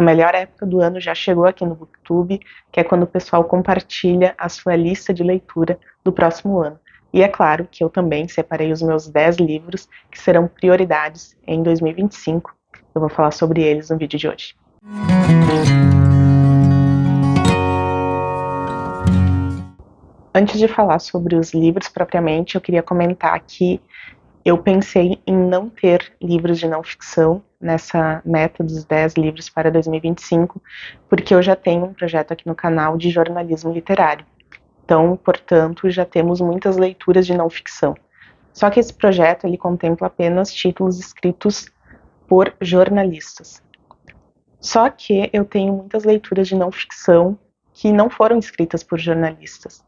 A melhor época do ano já chegou aqui no Booktube, que é quando o pessoal compartilha a sua lista de leitura do próximo ano. E é claro que eu também separei os meus 10 livros que serão prioridades em 2025. Eu vou falar sobre eles no vídeo de hoje. Antes de falar sobre os livros propriamente, eu queria comentar que eu pensei em não ter livros de não ficção nessa meta dos 10 livros para 2025, porque eu já tenho um projeto aqui no canal de jornalismo literário. Então, portanto, já temos muitas leituras de não ficção. Só que esse projeto ele contempla apenas títulos escritos por jornalistas. Só que eu tenho muitas leituras de não ficção que não foram escritas por jornalistas.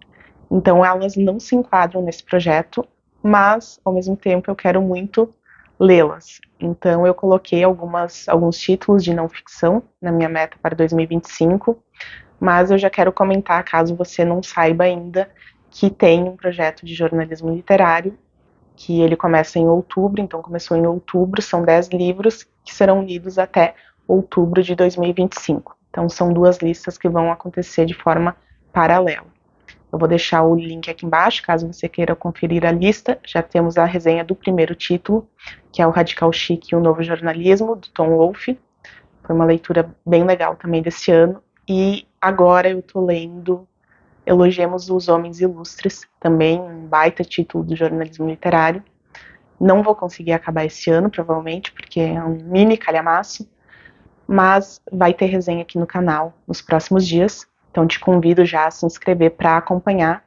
Então, elas não se enquadram nesse projeto, mas, ao mesmo tempo, eu quero muito lê-las. Então, eu coloquei alguns títulos de não ficção na minha meta para 2025, mas eu já quero comentar, caso você não saiba ainda, que tem um projeto de jornalismo literário, que ele começa em outubro, então começou em outubro, são 10 livros que serão lidos até outubro de 2025. Então, são 2 listas que vão acontecer de forma paralela. Eu vou deixar o link aqui embaixo, caso você queira conferir a lista. Já temos a resenha do primeiro título, que é o Radical Chic e o Novo Jornalismo, do Tom Wolfe. Foi uma leitura bem legal também desse ano. E agora eu tô lendo Elogiemos os Homens Ilustres, também um baita título do jornalismo literário. Não vou conseguir acabar esse ano, provavelmente, porque é um mini calhamaço, mas vai ter resenha aqui no canal nos próximos dias. Então te convido já a se inscrever para acompanhar.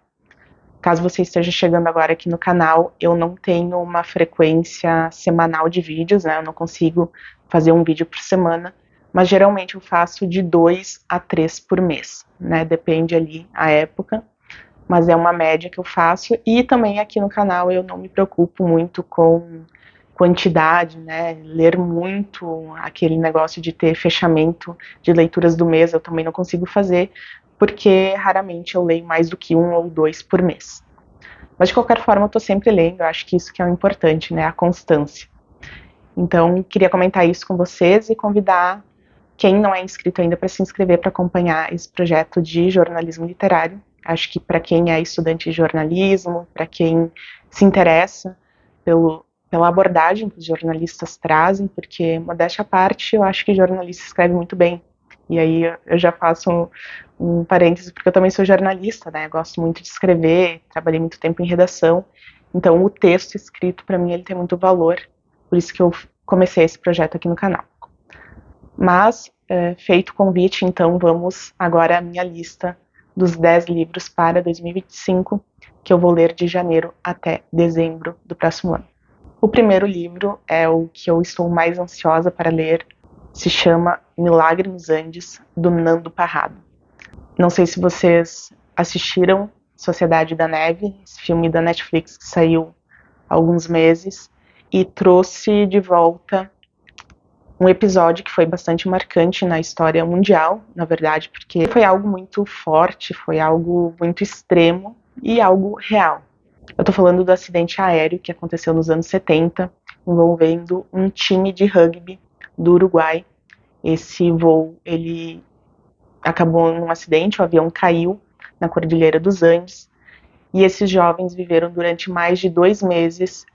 Caso você esteja chegando agora aqui no canal, eu não tenho uma frequência semanal de vídeos, né? Eu não consigo fazer um vídeo por semana, mas geralmente eu faço de 2 a 3 por mês, né? Depende ali a época, mas é uma média que eu faço. E também aqui no canal eu não me preocupo muito com quantidade, né? Ler muito, aquele negócio de ter fechamento de leituras do mês, eu também não consigo fazer, porque raramente eu leio mais do que 1 ou 2 por mês. Mas de qualquer forma eu tô sempre lendo, eu acho que isso que é o importante, né? A constância. Então, queria comentar isso com vocês e convidar quem não é inscrito ainda para se inscrever para acompanhar esse projeto de jornalismo literário. Acho que para quem é estudante de jornalismo, para quem se interessa pela abordagem que os jornalistas trazem, porque, modéstia à parte, eu acho que jornalista escreve muito bem. E aí eu já faço um parênteses, porque eu também sou jornalista, né? Eu gosto muito de escrever, trabalhei muito tempo em redação, então o texto escrito, para mim, ele tem muito valor, por isso que eu comecei esse projeto aqui no canal. Mas, feito o convite, então vamos agora à minha lista dos 10 livros para 2025, que eu vou ler de janeiro até dezembro do próximo ano. O primeiro livro é o que eu estou mais ansiosa para ler, se chama Milagre nos Andes, do Nando Parrado. Não sei se vocês assistiram Sociedade da Neve, esse filme da Netflix que saiu há alguns meses, e trouxe de volta um episódio que foi bastante marcante na história mundial, na verdade, porque foi algo muito forte, foi algo muito extremo e algo real. Eu tô falando do acidente aéreo que aconteceu nos anos 70, envolvendo um time de rugby do Uruguai. Esse voo, ele acabou num acidente, o avião caiu na Cordilheira dos Andes, e esses jovens viveram durante mais de 2 meses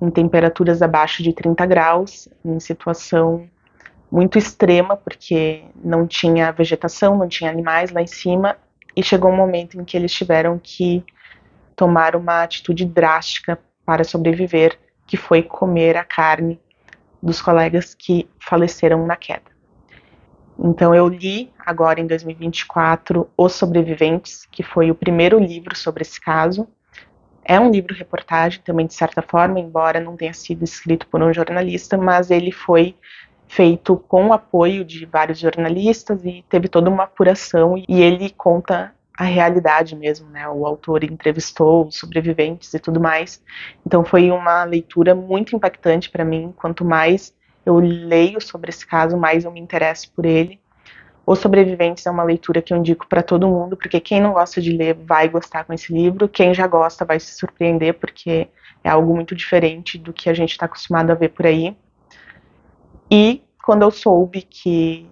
em temperaturas abaixo de 30 graus, em situação muito extrema, porque não tinha vegetação, não tinha animais lá em cima, e chegou um momento em que eles tiveram que tomar uma atitude drástica para sobreviver, que foi comer a carne dos colegas que faleceram na queda. Então eu li agora em 2024 Os Sobreviventes, que foi o primeiro livro sobre esse caso. É um livro-reportagem também, de certa forma, embora não tenha sido escrito por um jornalista, mas ele foi feito com o apoio de vários jornalistas e teve toda uma apuração, e ele conta a realidade mesmo, né? O autor entrevistou os sobreviventes e tudo mais. Então foi uma leitura muito impactante para mim. Quanto mais eu leio sobre esse caso, mais eu me interesso por ele. Os Sobreviventes é uma leitura que eu indico para todo mundo, porque quem não gosta de ler vai gostar com esse livro, quem já gosta vai se surpreender, porque é algo muito diferente do que a gente está acostumado a ver por aí. E quando eu soube que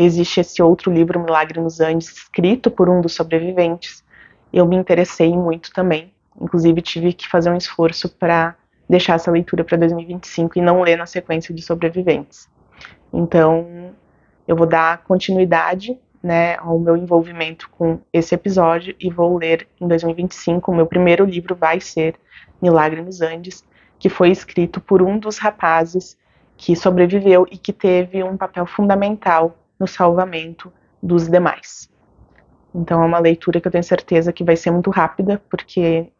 existe esse outro livro, Milagre nos Andes, escrito por um dos sobreviventes. Eu me interessei muito também. Inclusive, tive que fazer um esforço para deixar essa leitura para 2025 e não ler na sequência de Sobreviventes. Então, eu vou dar continuidade, né, ao meu envolvimento com esse episódio e vou ler em 2025. O meu primeiro livro vai ser Milagre nos Andes, que foi escrito por um dos rapazes que sobreviveu e que teve um papel fundamental no salvamento dos demais. Então é uma leitura que eu tenho certeza que vai ser muito rápida, porque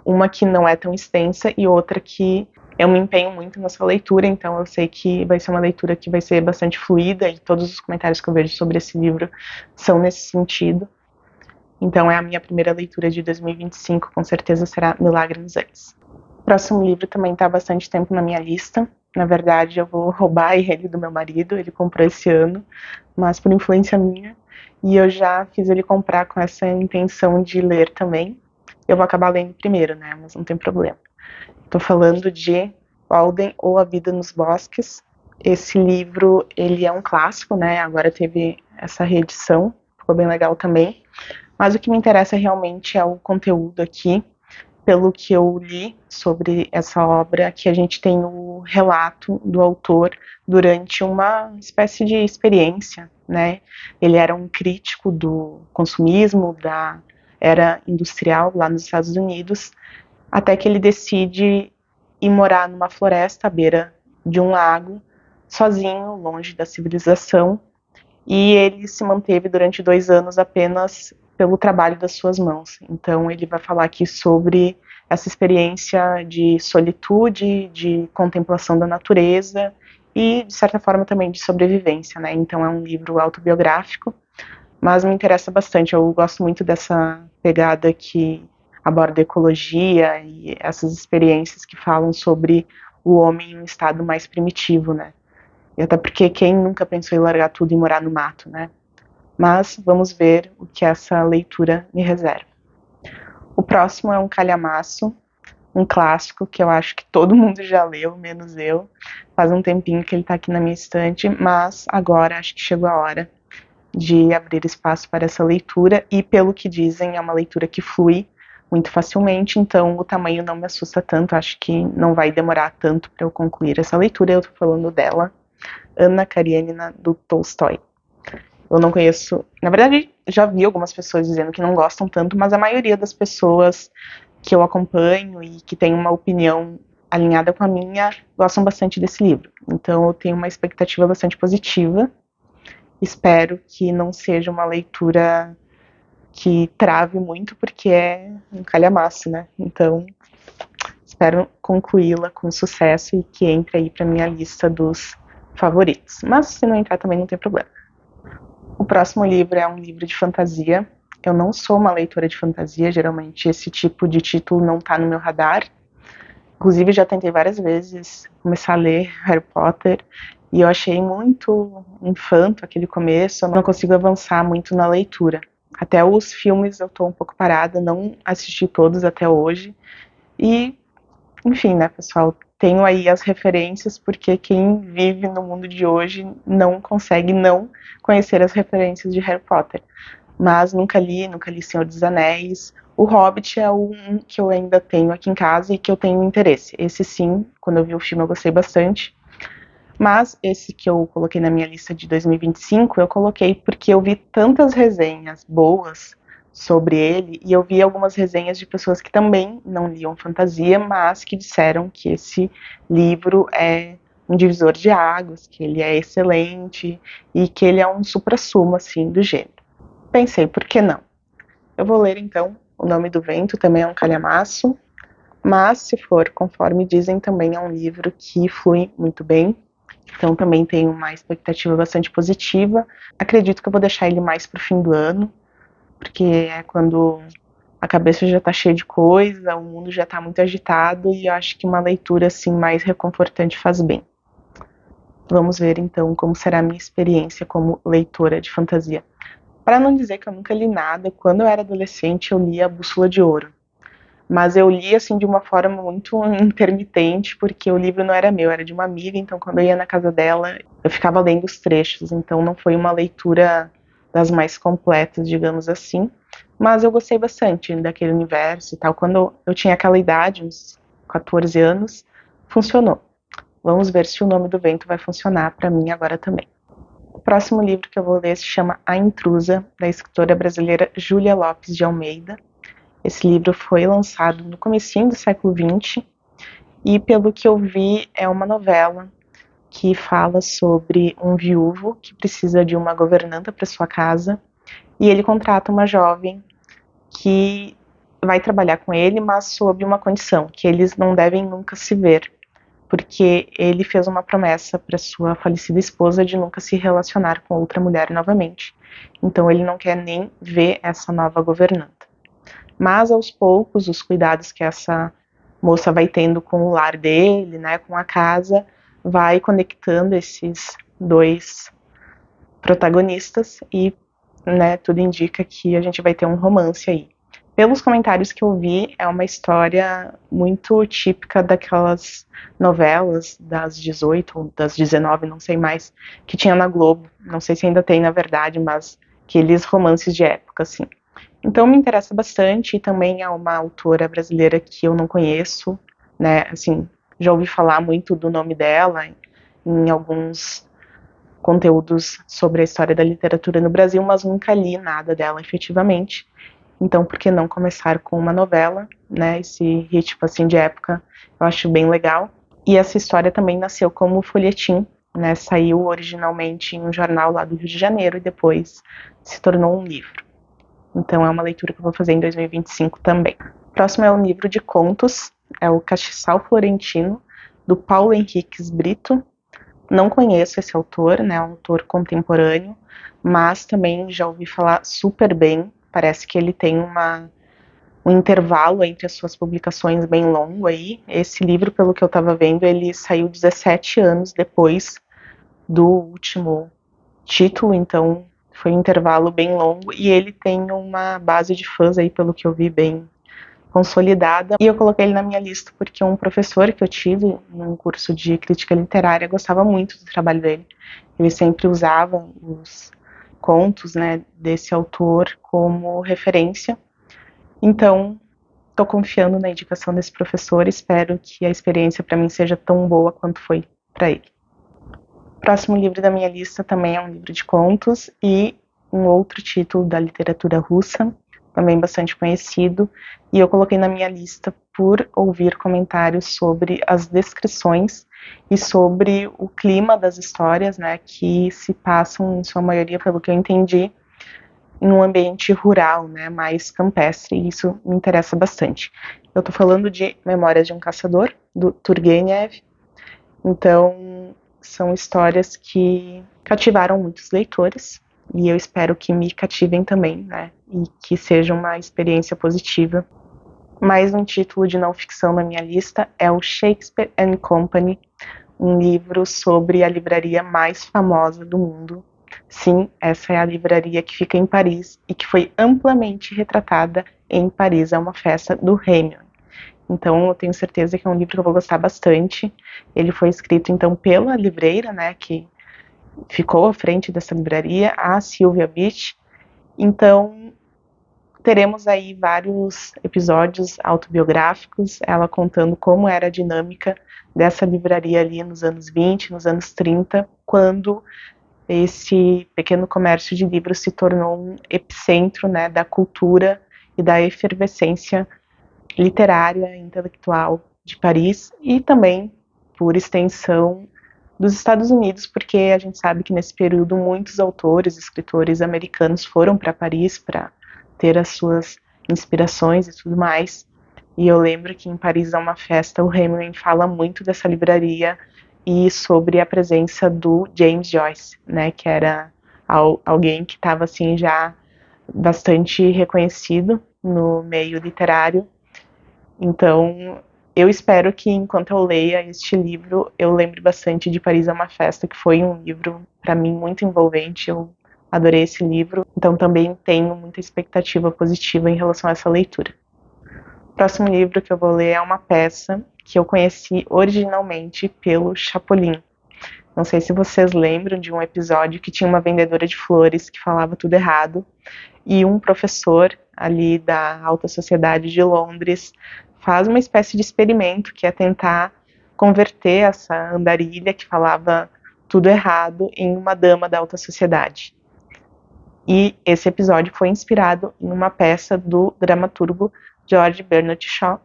uma que não é tão extensa e outra que eu me empenho muito nessa leitura, então eu sei que vai ser uma leitura que vai ser bastante fluida e todos os comentários que eu vejo sobre esse livro são nesse sentido. Então é a minha primeira leitura de 2025, com certeza será Milagre nos Andes. O próximo livro também está há bastante tempo na minha lista. Na verdade, eu vou roubar ele do meu marido, ele comprou esse ano, mas por influência minha, e eu já fiz ele comprar com essa intenção de ler também. Eu vou acabar lendo primeiro, né, mas não tem problema. Estou falando de Walden ou A Vida nos Bosques. Esse livro, ele é um clássico, né, agora teve essa reedição, ficou bem legal também, mas o que me interessa realmente é o conteúdo aqui. Pelo que eu li sobre essa obra, que a gente tem o relato do autor durante uma espécie de experiência, né? Ele era um crítico do consumismo, da era industrial lá nos Estados Unidos, até que ele decide ir morar numa floresta à beira de um lago, sozinho, longe da civilização, e ele se manteve durante 2 anos apenas pelo trabalho das suas mãos. Então ele vai falar aqui sobre essa experiência de solitude, de contemplação da natureza e, de certa forma, também de sobrevivência, né? Então é um livro autobiográfico, mas me interessa bastante. Eu gosto muito dessa pegada que aborda ecologia e essas experiências que falam sobre o homem em um estado mais primitivo, né? E até porque quem nunca pensou em largar tudo e morar no mato, né? Mas vamos ver o que essa leitura me reserva. O próximo é um calhamaço, um clássico que eu acho que todo mundo já leu, menos eu. Faz um tempinho que ele está aqui na minha estante, mas agora acho que chegou a hora de abrir espaço para essa leitura e, pelo que dizem, é uma leitura que flui muito facilmente, então o tamanho não me assusta tanto, acho que não vai demorar tanto para eu concluir essa leitura. Eu estou falando dela, Anna Karenina, do Tolstói. Eu não conheço, na verdade, já vi algumas pessoas dizendo que não gostam tanto, mas a maioria das pessoas que eu acompanho e que tem uma opinião alinhada com a minha gostam bastante desse livro. Então eu tenho uma expectativa bastante positiva. Espero que não seja uma leitura que trave muito, porque é um calhamaço, né? Então espero concluí-la com sucesso e que entre aí para minha lista dos favoritos. Mas se não entrar também não tem problema. O próximo livro é um livro de fantasia. Eu não sou uma leitora de fantasia, geralmente esse tipo de título não está no meu radar. Inclusive já tentei várias vezes começar a ler Harry Potter e eu achei muito infanto aquele começo, eu não consigo avançar muito na leitura. Até os filmes eu estou um pouco parada, não assisti todos até hoje. E, enfim, né, pessoal, tenho aí as referências, porque quem vive no mundo de hoje não consegue não conhecer as referências de Harry Potter. Mas nunca li Senhor dos Anéis. O Hobbit é um que eu ainda tenho aqui em casa e que eu tenho interesse. Esse sim, quando eu vi o filme eu gostei bastante. Mas esse que eu coloquei na minha lista de 2025, eu coloquei porque eu vi tantas resenhas boas sobre ele, e eu vi algumas resenhas de pessoas que também não liam fantasia, mas que disseram que esse livro é um divisor de águas, que ele é excelente e que ele é um suprassumo, assim, do gênero. Pensei, por que não? Eu vou ler, então, O Nome do Vento, também é um calhamaço, mas, se for conforme dizem, também é um livro que flui muito bem, então também tenho uma expectativa bastante positiva. Acredito que eu vou deixar ele mais pro fim do ano, porque é quando a cabeça já tá cheia de coisa, o mundo já tá muito agitado e eu acho que uma leitura assim mais reconfortante faz bem. Vamos ver então como será a minha experiência como leitora de fantasia. Para não dizer que eu nunca li nada, quando eu era adolescente eu lia A Bússola de Ouro, mas eu li assim de uma forma muito intermitente, porque o livro não era meu, era de uma amiga, então quando eu ia na casa dela, eu ficava lendo os trechos, então não foi uma leitura das mais completas, digamos assim, mas eu gostei bastante daquele universo e tal. Quando eu tinha aquela idade, uns 14 anos, funcionou. Vamos ver se o Nome do Vento vai funcionar para mim agora também. O próximo livro que eu vou ler se chama A Intrusa, da escritora brasileira Júlia Lopes de Almeida. Esse livro foi lançado no comecinho do século XX e, pelo que eu vi, é uma novela que fala sobre um viúvo que precisa de uma governanta para sua casa e ele contrata uma jovem que vai trabalhar com ele, mas sob uma condição, que eles não devem nunca se ver, porque ele fez uma promessa para sua falecida esposa de nunca se relacionar com outra mulher novamente. Então ele não quer nem ver essa nova governanta. Mas aos poucos, os cuidados que essa moça vai tendo com o lar dele, né, com a casa, vai conectando esses dois protagonistas e, né, tudo indica que a gente vai ter um romance aí. Pelos comentários que eu vi, é uma história muito típica daquelas novelas das 18 ou das 19, não sei mais, que tinha na Globo. Não sei se ainda tem, na verdade, mas aqueles romances de época, assim. Então me interessa bastante, e também é uma autora brasileira que eu não conheço, né, assim, já ouvi falar muito do nome dela em alguns conteúdos sobre a história da literatura no Brasil, mas nunca li nada dela efetivamente. Então, por que não começar com uma novela, né, esse ritmo assim de época, eu acho bem legal. E essa história também nasceu como folhetim, né, saiu originalmente em um jornal lá do Rio de Janeiro e depois se tornou um livro. Então é uma leitura que eu vou fazer em 2025 também. O próximo é um livro de contos, é o Castiçal Florentino, do Paulo Henriques Brito. Não conheço esse autor, né, é um autor contemporâneo, mas também já ouvi falar super bem. Parece que ele tem um intervalo entre as suas publicações bem longo aí. Esse livro, pelo que eu estava vendo, ele saiu 17 anos depois do último título, então foi um intervalo bem longo e ele tem uma base de fãs aí, pelo que eu vi, bem consolidada. E eu coloquei ele na minha lista porque um professor que eu tive num curso de crítica literária gostava muito do trabalho dele. Ele sempre usava os contos, né, desse autor como referência. Então, estou confiando na indicação desse professor e espero que a experiência para mim seja tão boa quanto foi para ele. O próximo livro da minha lista também é um livro de contos e um outro título da literatura russa, também bastante conhecido, e eu coloquei na minha lista por ouvir comentários sobre as descrições e sobre o clima das histórias, né, que se passam, em sua maioria, pelo que eu entendi, em um ambiente rural, né, mais campestre, e isso me interessa bastante. Eu estou falando de Memórias de um Caçador, do Turgenev. Então, são histórias que cativaram muitos leitores, e eu espero que me cativem também, né, e que seja uma experiência positiva. Mais um título de não ficção na minha lista é o Shakespeare and Company, um livro sobre a livraria mais famosa do mundo. Sim, essa é a livraria que fica em Paris e que foi amplamente retratada em Paris, é uma festa do Rémy. Então eu tenho certeza que é um livro que eu vou gostar bastante. Ele foi escrito então pela livreira, né, que ficou à frente dessa livraria, a Sylvia Beach. Então teremos aí vários episódios autobiográficos, ela contando como era a dinâmica dessa livraria ali nos anos 20, nos anos 30, quando esse pequeno comércio de livros se tornou um epicentro, né, da cultura e da efervescência literária e intelectual de Paris e também, por extensão, dos Estados Unidos, porque a gente sabe que nesse período muitos autores, escritores americanos foram para Paris para ter as suas inspirações e tudo mais. E eu lembro que em Paris há uma festa, o Hemingway fala muito dessa livraria e sobre a presença do James Joyce, né, que era alguém que estava assim já bastante reconhecido no meio literário. Então, eu espero que enquanto eu leia este livro, eu lembre bastante de Paris é uma Festa, que foi um livro para mim muito envolvente. Eu adorei esse livro, então também tenho muita expectativa positiva em relação a essa leitura. O próximo livro que eu vou ler é uma peça que eu conheci originalmente pelo Chapolin. Não sei se vocês lembram de um episódio que tinha uma vendedora de flores que falava tudo errado e um professor ali da alta sociedade de Londres faz uma espécie de experimento que é tentar converter essa andarilha que falava tudo errado em uma dama da alta sociedade. E esse episódio foi inspirado em uma peça do dramaturgo George Bernard Shaw,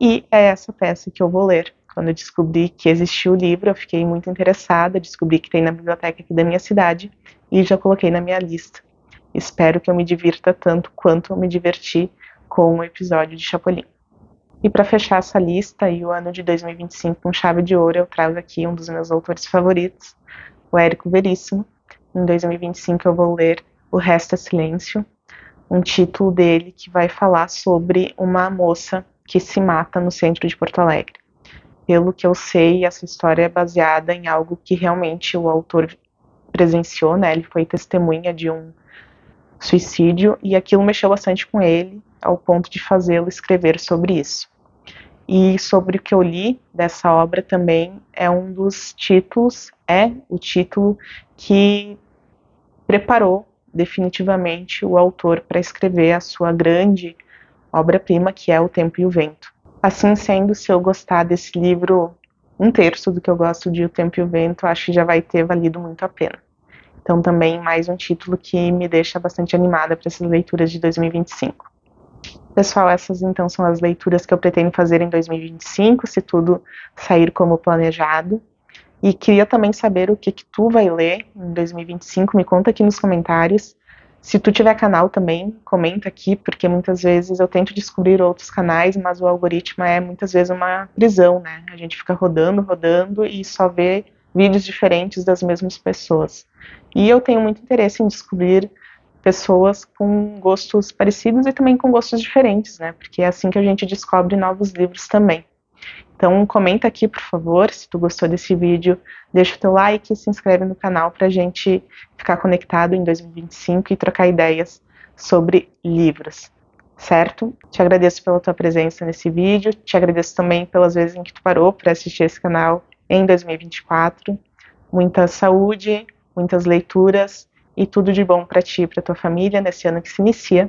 e é essa peça que eu vou ler. Quando eu descobri que existia o livro, eu fiquei muito interessada, descobri que tem na biblioteca aqui da minha cidade e já coloquei na minha lista. Espero que eu me divirta tanto quanto eu me diverti com o episódio de Chapolin. E para fechar essa lista e o ano de 2025 com chave de ouro, eu trago aqui um dos meus autores favoritos, o Érico Veríssimo. Em 2025 eu vou ler O Resto é Silêncio, um título dele que vai falar sobre uma moça que se mata no centro de Porto Alegre. Pelo que eu sei, essa história é baseada em algo que realmente o autor presenciou, né? Ele foi testemunha de um suicídio e aquilo mexeu bastante com ele, ao ponto de fazê-lo escrever sobre isso. E sobre o que eu li dessa obra também é um dos títulos, é o título que preparou definitivamente o autor para escrever a sua grande obra-prima, que é O Tempo e o Vento. Assim sendo, se eu gostar desse livro, um terço do que eu gosto de O Tempo e o Vento, acho que já vai ter valido muito a pena. Então também mais um título que me deixa bastante animada para essas leituras de 2025. Pessoal, essas então são as leituras que eu pretendo fazer em 2025, se tudo sair como planejado. E queria também saber o que tu vai ler em 2025, me conta aqui nos comentários. Se tu tiver canal também, comenta aqui, porque muitas vezes eu tento descobrir outros canais, mas o algoritmo é muitas vezes uma prisão, né? A gente fica rodando e só vê vídeos diferentes das mesmas pessoas. E eu tenho muito interesse em descobrir pessoas com gostos parecidos e também com gostos diferentes, né? Porque é assim que a gente descobre novos livros também. Então comenta aqui, por favor, se tu gostou desse vídeo, deixa o teu like e se inscreve no canal pra gente ficar conectado em 2025 e trocar ideias sobre livros, certo? Te agradeço pela tua presença nesse vídeo, te agradeço também pelas vezes em que tu parou para assistir esse canal em 2024. Muita saúde, muitas leituras e tudo de bom para ti e para tua família nesse ano que se inicia.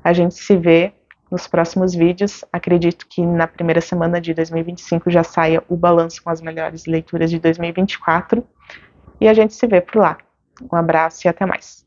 A gente se vê nos próximos vídeos. Acredito que na primeira semana de 2025 já saia o balanço com as melhores leituras de 2024 e a gente se vê por lá. Um abraço e até mais.